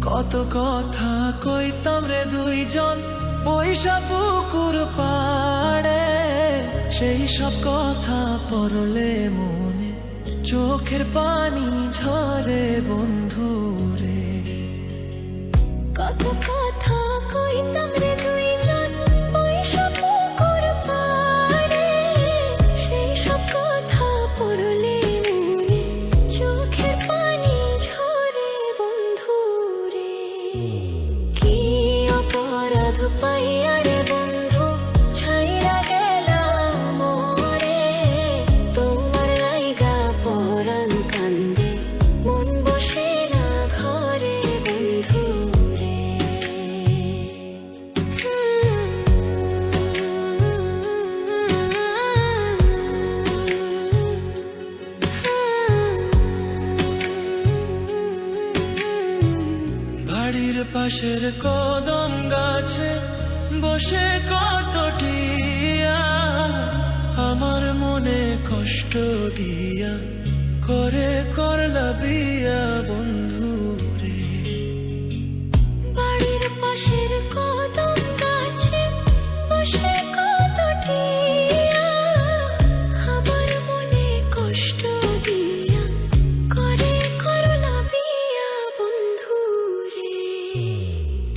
কত কথা কইতাম রে দুইজন বৈশা পুকুর পাড়ে, সেই সব কথা পড়লে মনে চোখের পানি ঝরে বন্ধু রে। কত কথা কইতাম রে দুইজন বৈশা পুকুর পাড়ে, সেই সব কথা পড়লে মনে চোখের পানি ঝরে বন্ধু রে। কি অপরাধ পাইয়া রে বন্ধু ছাইরা গেলাম মোরে, তোমার লাইগা পরাণ কান্দে মন বসে না ঘরে বন্ধু রে। বাড়ির পাশের কদম গাছে বসে কত টিয়া, আমার মনে কষ্ট দিয়া করে করলা বিয়া বন্ধু রে। বাড়ির পাশের কদম গাছে বসে কত টিয়া, আমার মনে কষ্ট দিয়া করে করলা বিয়া বন্ধু রে।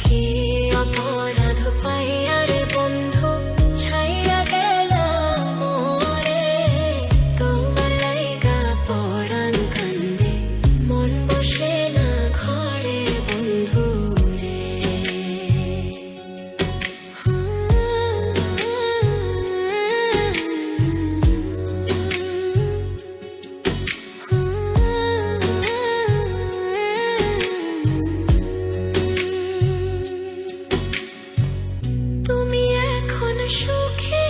কি অপরাধ পাইয়া রে বন্ধু ছাইয়া গেলাম মোরে, তোমার লাইগা পরাণ কান্দে মন বসে না ঘরে বন্ধু রে। তুমি এখন সুখে